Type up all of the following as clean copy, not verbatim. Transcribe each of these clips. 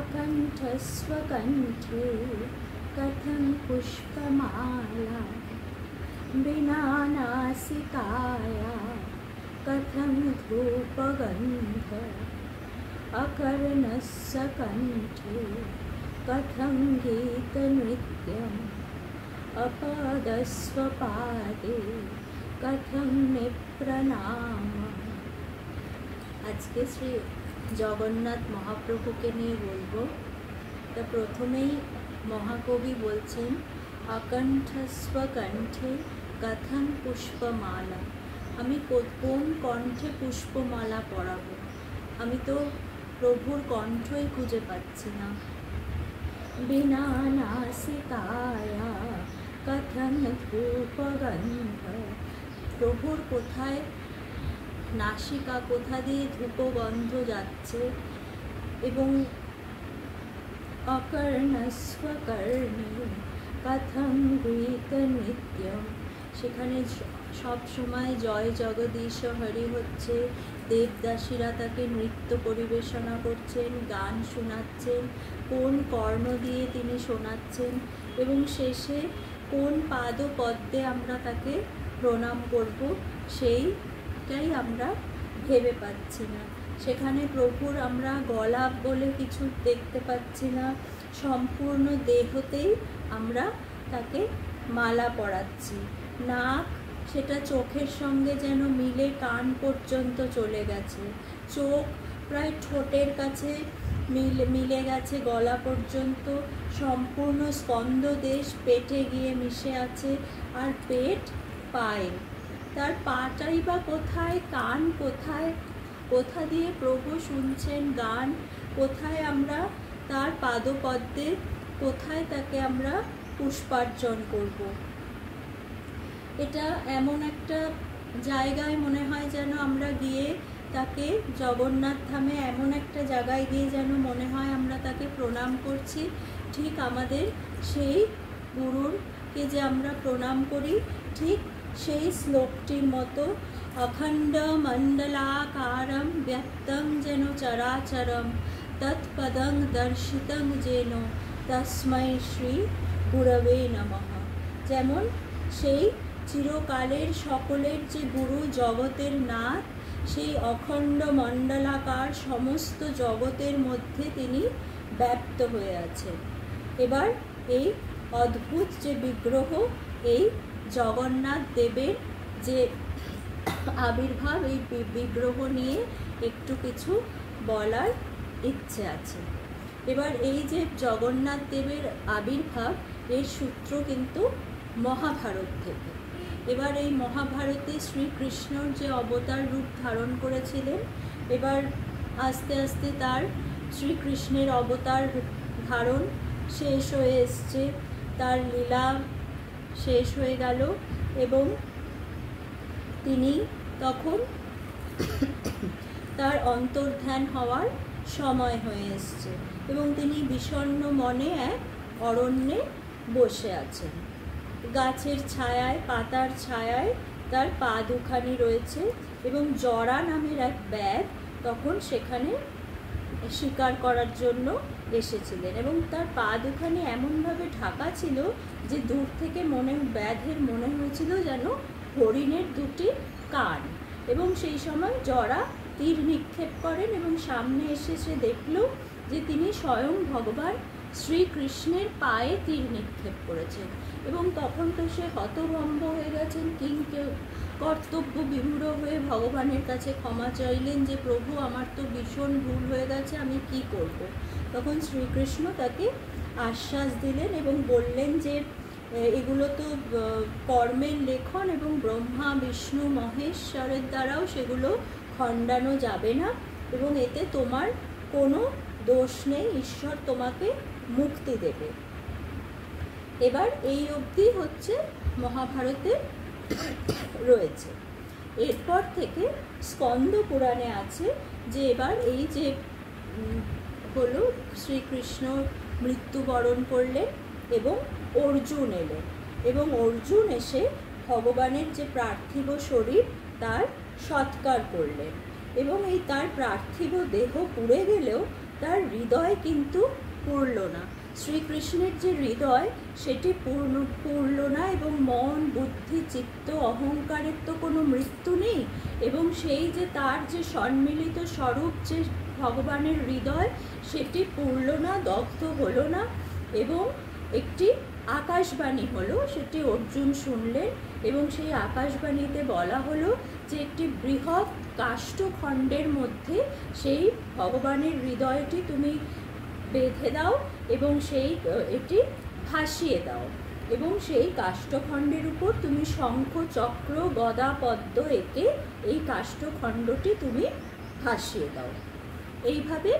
अकण्ठस्वकण्ठे कथं पुष्पमाला विना नासिकाया कथं धूपगन्ध अकर्णस्य कण्ठे कथं गीतनृत्यम् अपदस्वपादे कथं निप्रणाम। আজকে শ্রী জগন্নাথ মহাপ্রভুকে নিয়ে বলবো। তা প্রথমেই মহাকবি বলছেন আকণ্ঠস্ব কণ্ঠে কথং পুষ্পমালা। আমি কোন কণ্ঠে পুষ্পমালা পরাবো? আমি তো প্রভুর কণ্ঠই খুঁজে পাচ্ছি না। বিনা নাসিকায়া কথং ধূপগন্ধ। প্রভুর কোথায় নাসিকা, কোথা দিয়ে ধূপগন্ধ যাচ্ছে। এবং অকর্ণস্ব কর্ণে কথং গীত নৃত্যম। সেখানে সব সময় জয় জগদীশ হরি হচ্ছে, দেবদাসীরা তাকে নৃত্য পরিবেশনা করছেন, গান শোনাচ্ছেন, কোন কর্ণ দিয়ে তিনি শোনাচ্ছেন এবং শেষে কোন পাদপদ্মে আমরা তাকে প্রণাম করব সেইটাই আমরা ভেবে পাচ্ছি না। সেখানে প্রভুর আমরা গলা বলে কিছু দেখতে পাচ্ছি না, সম্পূর্ণ দেহতেই আমরা তাকে মালা পরাচ্ছি। নাক সেটা চোখের সঙ্গে যেন মিলে কান পর্যন্ত চলে গেছে, চোখ প্রায় ঠোঁটের কাছে মিলে গেছে গলা পর্যন্ত, সম্পূর্ণ স্কন্দদেশ পেটে গিয়ে মিশে আছে, আর পেট পায়ে। তার পাটাই বা কোথায়, কান কোথায়, কোথা দিয়ে প্রভু শুনছেন গান, কোথায় আমরা তার পাদপদ্মে, কোথায় তাকে আমরা পুষ্পার্চন করব। এটা এমন একটা জায়গায় মনে হয় যেন আমরা গিয়ে তাকে জগন্নাথ ধামে এমন একটা জায়গায় গিয়ে যেন মনে হয় আমরা তাকে প্রণাম করছি। ঠিক আমাদের সেই গুরুরকে যে আমরা প্রণাম করি, ঠিক সেই শ্লোকটির মতো অখণ্ড মণ্ডলাকারম ব্যক্তং যেন চরাচরম তৎপদং দর্শিতং যেন তস্मै শ্রী গুরবে নমঃ। যেমন সেই চিরকালের সকলের যে গুরু, জগতের নাথ, সেই অখণ্ড মণ্ডলাকার সমস্ত জগতের মধ্যে তিনি ব্যপ্ত হয়ে আছেন। এবার এই অদ্ভুত যে বিগ্রহ, এই জগন্নাথ দেবের যে আবির্ভাব, এই বিগ্রহ নিয়ে একটু কিছু বলার ইচ্ছে আছে। এবার এই যে জগন্নাথ দেবের আবির্ভাব, এর সূত্র কিন্তু মহাভারত থেকে। এবার এই মহাভারতে শ্রীকৃষ্ণর যে অবতার রূপ ধারণ করেছিলেন, এবার আস্তে আস্তে তার শ্রীকৃষ্ণের অবতার ধারণ শেষ হয়ে এসছে, তার লীলা শেষ হয়ে গেল এবং তিনি তখন তার অন্তর্ধান হওয়ার সময় হয়ে এসছে এবং তিনি বিষণ্ণ মনে এক অরণ্যে বসে আছেন। গাছের ছায়ায়, পাতার ছায়ায় তার পা দুখানি রয়েছে এবং জরা নামের এক ব্যাঘ তখন সেখানে শিকার করার জন্য এসেছিলেন এবং তার পা দুখানি এমনভাবে ঢাকা ছিল যে দূর থেকে ব্যাঘের মনে হয়েছিল যেন হরিণের দুটি কান। এবং সেই সময় জরা তীর নিক্ষেপ করেন এবং সামনে এসে সে দেখল যে তিনি স্বয়ং ভগবান শ্রীকৃষ্ণের পায়ে তীর নিক্ষেপ করেছেন। এবং তখন তো সে হতভম্ব হয়ে গেছেন, কর্তব্য বিমূঢ় হয়ে ভগবানের কাছে ক্ষমা চাইলেন যে প্রভু, আমার তো ভীষণ ভুল হয়ে গেছে, আমি কি করব। তখন শ্রীকৃষ্ণ তাকে আশ্বাস দিলেন এবং বললেন যে এগুলো তো কর্মের লেখন এবং ব্রহ্মা বিষ্ণু মহেশ্বরের দ্বারাও সেগুলো খণ্ডানো যাবে না এবং এতে তোমার কোনো দোষ নেই, ঈশ্বর তোমাকে মুক্তি দেবে। এবার এই অবধি হচ্ছে মহাভারতে রয়েছে। এরপর থেকে স্কন্দ পুরাণে আছে যে এবার এই যে হলো শ্রীকৃষ্ণ মৃত্যুবরণ করলেন এবং অর্জুন এলেন এবং অর্জুন এসে ভগবানের যে পার্থিব শরীর তার সৎকার করলেন এবং এই তার পার্থিব দেহ পুড়ে গেলেও তার হৃদয় কিন্তু পুড়ল না। শ্রীকৃষ্ণের যে হৃদয় সেটি পুড়ল না, এবং মন, বুদ্ধি, চিত্ত, অহংকারের তো কোনো মৃত্যু নেই, এবং সেই যে তার যে সম্মিলিত স্বরূপ যে ভগবানের হৃদয় সেটি পুড়ল না, দগ্ধ হলো না। এবং একটি আকাশবাণী হলো, সেটি অর্জুন শুনলেন, এবং সেই আকাশবাণীতে বলা হলো যে একটি বৃহৎ কাষ্ঠখণ্ডের মধ্যে সেই ভগবানের হৃদয়টি তুমি বেঁধে দাও এবং এটি ভাসিয়ে দাও, এবং সেই কাষ্ঠখণ্ডের উপর তুমি শঙ্খ, চক্র, গদা, পদ্ম এঁকে এই কাষ্ঠখণ্ডটি তুমি ভাসিয়ে দাও। এইভাবে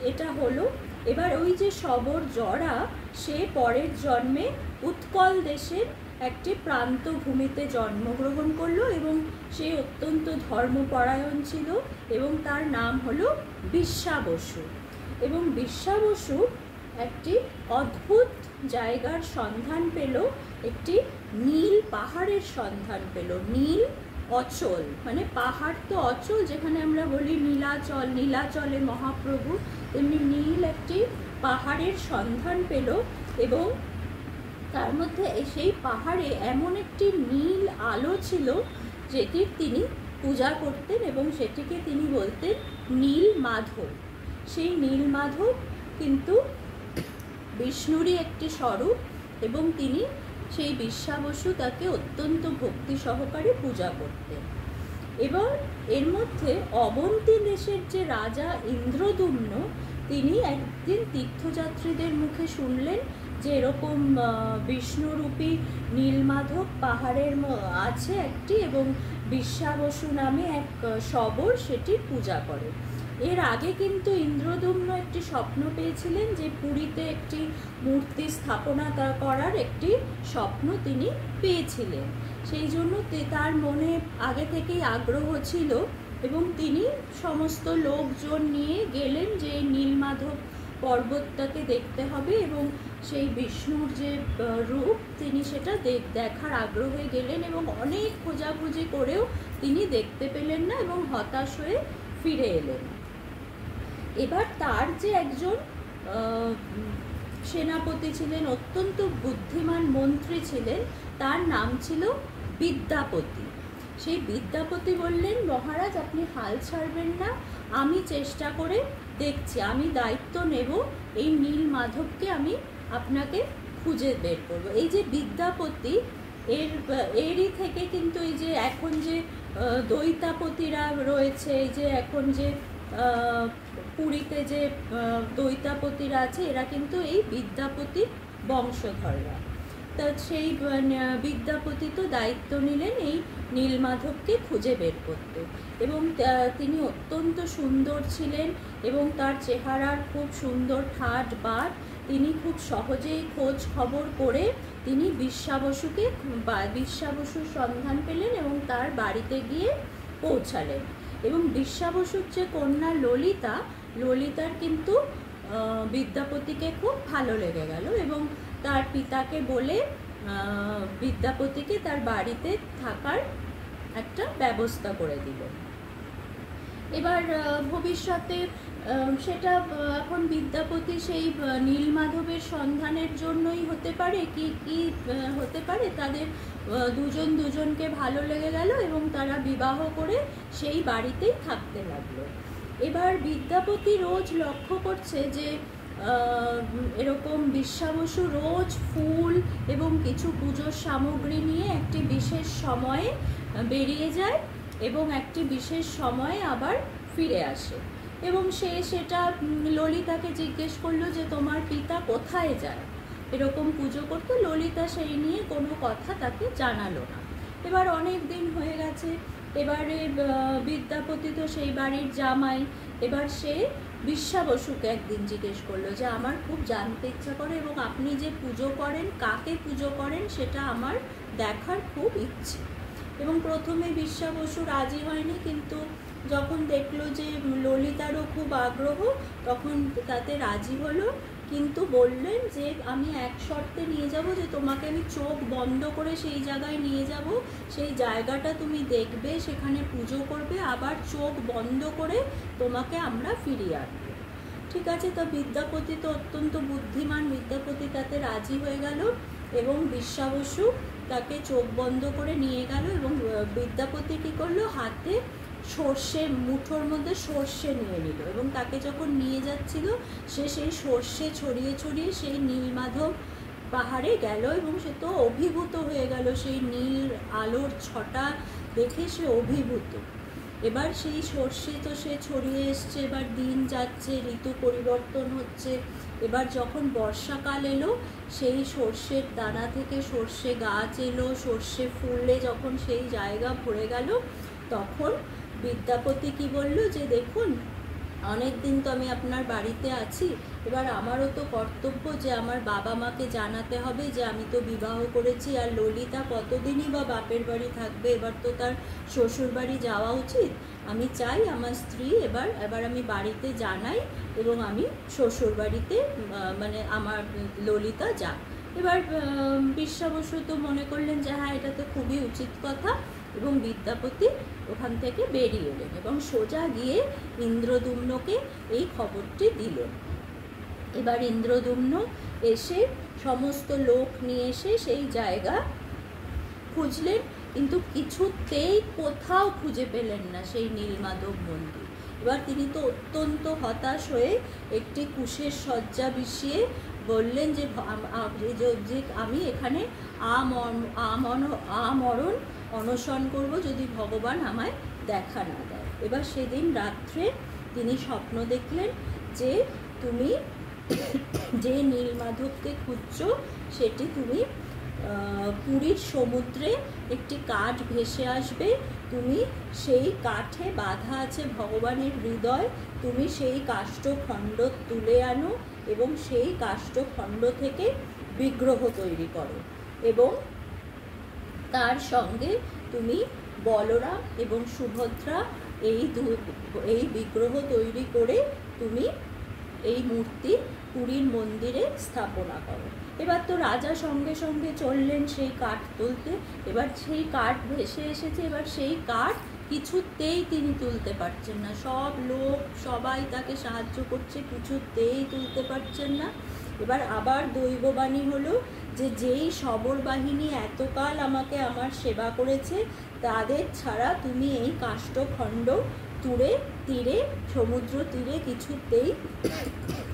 এটা হলো। এবার ওই যে শবর জরা, সে পরের জন্মে উৎকল দেশের একটি প্রান্ত ভূমিতে জন্মগ্রহণ করলো, এবং সে অত্যন্ত ধর্মপরায়ণ ছিল, এবং তার নাম হলো বিশ্বাবসু। এবং বিশ্বাবসু একটি অদ্ভুত জায়গার সন্ধান পেল, একটি নীল পাহাড়ের সন্ধান পেল। নীল অচল, মানে পাহাড় তো অচল, যেখানে আমরা বলি নীলাচল, নীলাচলে মহাপ্রভু, তেমনি নীল একটি পাহাড়ের সন্ধান পেল, এবং তার মধ্যে সেই পাহাড়ে এমন একটি নীল আলো ছিল যেটির তিনি পূজা করতেন, এবং সেটিকে তিনি বলতেন নীল মাধব। সেই নীল মাধব কিন্তু বিষ্ণুরই একটি স্বরূপ, এবং তিনি সেই বিশ্বাবসু তাকে অত্যন্ত ভক্তি সহকারে পূজা করতেন। এবার এর মধ্যে অবন্তী দেশের যে রাজা ইন্দ্রদুম্ন, তিনি একদিন তীর্থযাত্রীদের মুখে শুনলেন যে এরকম বিষ্ণুরূপী নীলমাধব পাহাড়ের আছে একটি, এবং বিশ্বাবসু নামে এক শবর সেটির পূজা করে। এর আগে কিন্তু ইন্দ্রদুম্ন একটি স্বপ্ন পেয়েছিলেন যে পুরীতে একটি মূর্তি স্থাপনা করার একটি স্বপ্ন তিনি পেয়েছিলেন, সেই জন্য তার মনে আগে থেকেই আগ্রহ ছিল, এবং তিনি সমস্ত লোকজন নিয়ে গেলেন যে নীলমাধব পর্বতটাকে দেখতে হবে, এবং সেই বিষ্ণুর যে রূপ তিনি সেটা দেখার আগ্রহে গেলেন, এবং অনেক খোঁজাখুঁজি করেও তিনি দেখতে পেলেন না, এবং হতাশ হয়ে ফিরে এলেন। এবার তার যে একজন সেনাপতি ছিলেন, অত্যন্ত বুদ্ধিমান মন্ত্রী ছিলেন, তার নাম ছিল বিদ্যাপতি। সেই বিদ্যাপতি বললেন, মহারাজ আপনি হাল ছাড়বেন না, আমি চেষ্টা করে দেখছি, আমি দায়িত্ব নেব, এই নীলমাধবকে আমি আপনাকে খুঁজে বের করব। এই যে বিদ্যাপতি, এরই থেকে কিন্তু এই যে এখন যে দৈতাপতিরা রয়েছে, এই যে এখন যে পুরীতে যে দৈতাপতিরা আছে, এরা কিন্তু এই বিদ্যাপতির বংশধররা। তা সেই বিদ্যাপতি তো দায়িত্ব নিলেন এই নীলমাধবকে খুঁজে বের করতে, এবং তিনি অত্যন্ত সুন্দর ছিলেন, এবং তার চেহারার খুব সুন্দর ঠাট বাট, তিনি খুব সহজেই খোঁজ খবর করে তিনি বিশ্বাবসুর সন্ধান পেলেন, এবং তার বাড়িতে গিয়ে পৌঁছালেন। এবং বিশ্বাবসুর যে কন্যা ললিতার কিন্তু বিদ্যাপতিকে খুব ভালো লেগে গেল, এবং তার পিতাকে বলে বিদ্যাপতিকে তার বাড়িতে থাকার একটা ব্যবস্থা করে দিল। এবার ভবিষ্যতে সেটা এখন বিদ্যাপতি সেই নীলমাধবের সন্ধানের জন্যই হতে পারে, কি হতে পারে, তাদের দুজনকে ভালো লেগে গেল, এবং তারা বিবাহ করে সেই বাড়িতেই থাকতে লাগলো। এবার বিদ্যাপতি রোজ লক্ষ্য করছে যে এরকম বিশ্বাবসু রোজ ফুল এবং কিছু পুজোর সামগ্রী নিয়ে একটি বিশেষ সময়ে বেরিয়ে যায়, এবং একটি বিশেষ সময়ে আবার ফিরে আসে। এবং সেটা ললিতাকে জিজ্ঞেস করলো যে তোমার পিতা কোথায় যায় এরকম পুজো করতে। ললিতা সেই নিয়ে কোনো কথা তাকে জানালো না। এবার অনেক দিন হয়ে গেছে, এবারে বিদ্যাপতি তো সেই বাড়ির জামাই, এবার সে বিশ্বাবসুকে একদিন জিজ্ঞেস করলো যে আমার খুব জানতে ইচ্ছা করে, এবং আপনি যে পুজো করেন, কাকে পুজো করেন সেটা আমার দেখার খুব ইচ্ছে। এবং প্রথমে বিশ্বাবসু রাজি হয়নি, কিন্তু যখন দেখলো যে ললিতারও খুব আগ্রহ, তখন তাতে রাজি হলো, কিন্তু বললেন যে আমি এক শর্তে নিয়ে যাব, যে তোমাকে আমি চোখ বন্ধ করে সেই জায়গায় নিয়ে যাব, সেই জায়গাটা তুমি দেখবে, সেখানে পুজো করবে, আবার চোখ বন্ধ করে তোমাকে আমরা ফিরিয়ে আনবো। ঠিক আছে, তো বিদ্যাপতি তো অত্যন্ত বুদ্ধিমান, বিদ্যাপতি তাতে রাজি হয়ে গেল এবং বিশ্বাবসু তাকে চোখ বন্ধ করে নিয়ে গেল। এবং বিদ্যাপতি কী করলো, হাতে সর্ষে, মুঠোর মধ্যে সর্ষে নিয়ে নিল, এবং তাকে যখন নিয়ে যাচ্ছিল সে সেই সর্ষে ছড়িয়ে ছড়িয়ে সেই নীলমাধব পাহাড়ে গেল, এবং সে তো অভিভূত হয়ে গেল, সেই নীল আলোর ছটা দেখে সে অভিভূত। এবার সেই সর্ষে তো সে ছড়িয়ে এসছে, এবার দিন যাচ্ছে, ঋতু পরিবর্তন হচ্ছে। এবার যখন বর্ষাকাল এলো, সেই সর্ষের দানা থেকে সর্ষে গাছ এলো, সর্ষে ফুললে যখন সেই জায়গা ভরে গেল, তখন বিদ্যাপতি কি বলল, যে দেখুন অনেক দিন তো আমি আপনার বাড়িতে আছি, এবার আমারও তো কর্তব্য যে আমার বাবা মাকে জানাতে হবে যে আমি তো বিবাহ করেছি, আর ললিতা কতদিনই বা বাপের বাড়ি থাকবে, এবার তো তার শ্বশুর বাড়ি যাওয়া উচিত। আমি চাই আমার স্ত্রী এবার আমি বাড়িতে জানাই, এবং আমি শ্বশুর বাড়িতে মানে আমার ললিতা যাক। এবার বিশ্বাবসু তো মনে করলেন যে হ্যাঁ, এটা তো খুবই উচিত কথা, এবং বিদ্যাপতি ওখান থেকে বেরিয়ে এলেন এবং সোজা গিয়ে ইন্দ্রদ্যুম্নকে এই খবরটি দিলেন। এবার ইন্দ্রদ্যুম্ন এসে সমস্ত লোক নিয়ে এসে সেই জায়গা খুঁজলেন, কিন্তু কিছুতেই কোথাও খুঁজে পেলেন না সেই নীলমাধব মন্দির। এবার তিনি তো অত্যন্ত হতাশ হয়ে একটি কুশের শয্যা বিছিয়ে বললেন যে আমি এখানে আমরণ অনশন করব, যদি ভগবান আমায় দেখা না দেয়। এবার সেদিন রাত্রে তিনি স্বপ্ন দেখলেন যে তুমি যে নীলমাধবকে খুঁজছো সেটি তুমি পুরীর সমুদ্রে একটি কাঠ ভেসে আসবে, তুমি সেই কাঠে বাঁধা আছে ভগবানের হৃদয়, তুমি সেই কাষ্ঠখণ্ড তুলে আনো এবং সেই কাষ্ঠখণ্ড থেকে বিগ্রহ তৈরি করো, এবং তার সঙ্গে তুমি বলরাম এবং সুভদ্রা এই বিগ্রহ তৈরি করে তুমি এই মূর্তি পুরীর মন্দিরে স্থাপনা করো। এবার তো রাজা সঙ্গে সঙ্গে চললেন সেই কাঠ তুলতে। এবার সেই কাঠ ভেসে এসেছে, এবার সেই কাঠ কিছুতেই তিনি তুলতে পারছেন না, সব লোক সবাই তাকে সাহায্য করছে, কিছুতেই তুলতে পারছেন না। এবার আবার দৈববাণী হলো যে যেই শবর বাহিনী এতকাল আমাকে আমার সেবা করেছে, তাদের ছাড়া তুমি এই কাষ্ঠখণ্ড তীরে সমুদ্র তীরে কিছুতেই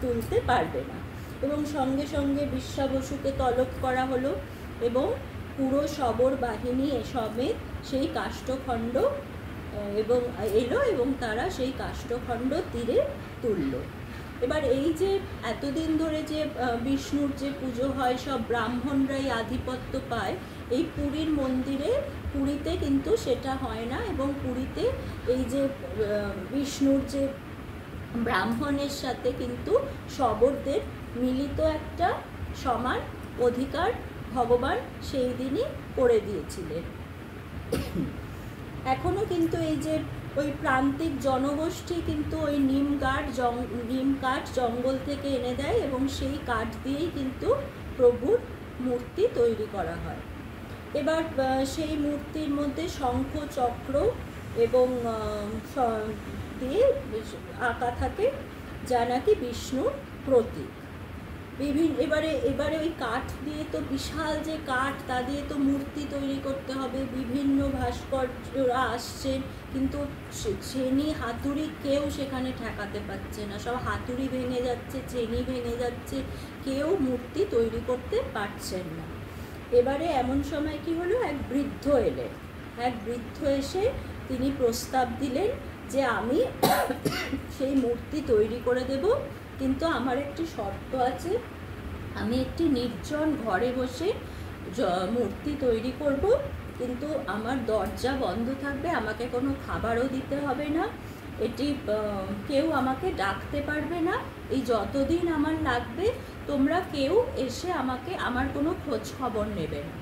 তুলতে পারবে না। এবং সঙ্গে সঙ্গে বিশ্বাবসুকে তলব করা হলো, এবং পুরো শবর বাহিনী সমেত সেই কাষ্ঠখণ্ড এবং এলো, এবং তারা সেই কাষ্ঠখণ্ড তীরে তুলল। এবার এই যে এতদিন ধরে যে বিষ্ণুর যে পুজো হয়, সব ব্রাহ্মণরাই আধিপত্য পায়, এই পুরীর মন্দিরে, পুরীতে কিন্তু সেটা হয় না, এবং পুরীতে এই যে বিষ্ণুর যে ব্রাহ্মণের সাথে কিন্তু শবরদের মিলিত একটা সমান অধিকার ভগবান সেই দিনই করে দিয়েছিলেন। এখনও কিন্তু এই যে ওই প্রান্তিক জনগোষ্ঠী কিন্তু ওই নিম কাঠ জঙ্গল থেকে এনে দেয়, এবং সেই কাঠ দিয়েই কিন্তু প্রভুর মূর্তি তৈরি করা হয়। এবার সেই মূর্তির মধ্যে শঙ্খ চক্র এবং দিয়ে আঁকা থাকে, যা নাকি বিষ্ণুর প্রতীক। এবারে ওই কাঠ দিয়ে তো বিশাল যে কাঠ, তা দিয়ে তো মূর্তি তৈরি করতে হবে, বিভিন্ন ভাস্কররা আসছেন, কিন্তু চেনি হাতুড়ি কেউ সেখানে ঠেকাতে পারছে না, সব হাতুড়ি ভেঙে যাচ্ছে, চেনি ভেঙে যাচ্ছে, কেউ মূর্তি তৈরি করতে পারছেন না। এবারে এমন সময় কি হলো, এক বৃদ্ধ এলেন। এক বৃদ্ধ এসে তিনি প্রস্তাব দিলেন যে আমি সেই মূর্তি তৈরি করে দেব, কিন্তু আমার একটি শর্ত আছে, আমি একটি নির্জন ঘরে বসে মূর্তি তৈরি করব, কিন্তু আমার দরজা বন্ধ থাকবে, আমাকে কোনো খাবারও দিতে হবে না, এটি কেউ আমাকে ডাকতে পারবে না, এই যতদিন আমার লাগবে তোমরা কেউ এসে আমার কোনো খোঁজ খবর নেবে না।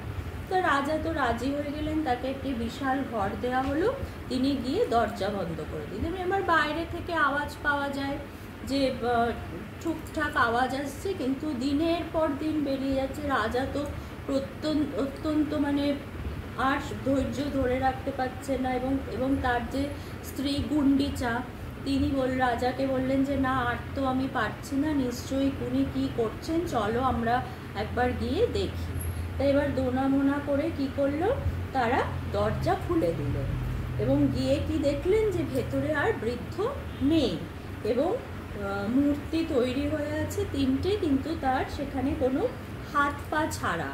তো রাজা তো রাজি হয়ে গেলেন, তাকে একটি বিশাল ঘর দেওয়া হলো, তিনি গিয়ে দরজা বন্ধ করে দিলেন। এবার বাইরে থেকে আওয়াজ পাওয়া যায় যে ঠিকঠাক আওয়াজ আসছে, কিন্তু দিনের পর দিন বেরিয়ে যাচ্ছে। রাজা তো অত্যন্ত মানে আর ধৈর্য ধরে রাখতে পারছে না, এবং তার যে স্ত্রী গুন্ডিচা, তিনি রাজাকে বললেন যে না, আর তো আমি পারছি না, নিশ্চয়ই উনি কী করছেন, চলো আমরা একবার গিয়ে দেখি। তাই এবার দোনা করে কি করলো, তারা দরজা খুলে দিল এবং গিয়ে কি দেখলেন যে ভেতরে আর বৃদ্ধ নেই, এবং মূর্তি তৈরি হয়ে আছে 3টে, কিন্তু তার সেখানে কোনো হাত পা ছাড়া।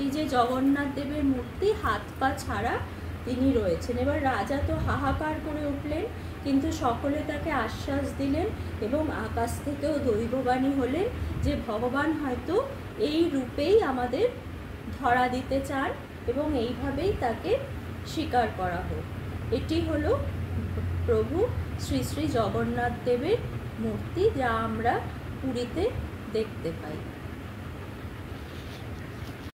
এই যে জগন্নাথ দেবের মূর্তি, হাত পা ছাড়া তিনি রয়েছেন। এবার রাজা তো হাহাকার করে উঠলেন, কিন্তু সকলে তাকে আশ্বাস দিলেন এবং আকাশ থেকেও দৈববাণী হলেন যে ভগবান হয়তো এই রূপেই আমাদের ধরা দিতে চান এবং এইভাবেই তাকে স্বীকার করা হোক। এটি হলো প্রভু শ্রী শ্রী জগন্নাথ দেবের মূর্তি, যা আমরা পুরীতে দেখতে পাই।